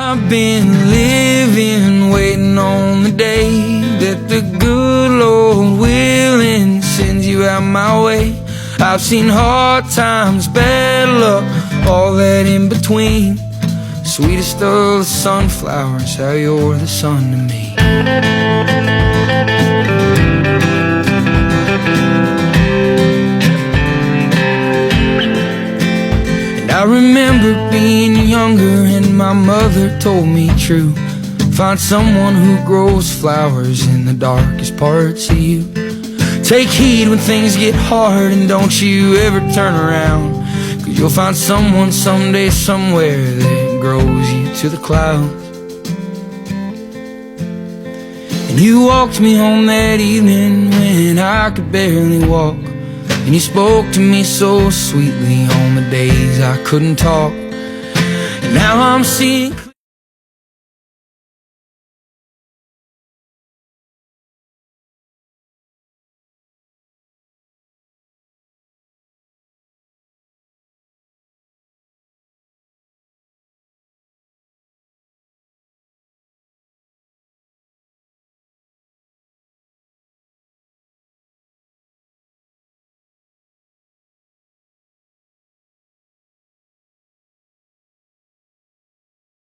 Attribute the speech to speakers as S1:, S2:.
S1: I've been living, waiting on the day that the good Lord willing sends you out my way. I've seen hard times, bad luck, all that in between. Sweetest of the sunflowers, how you're the sun to me. And I remember being younger and my mother told me true. Find someone who grows flowers in the darkest parts of you. Take heed when things get hard and don't you ever turn around, 'cause you'll find someone someday somewhere that grows you to the clouds. And you walked me home that evening when I could barely walk, and you spoke to me so sweetly on the days I couldn't talk. And now I'm seeing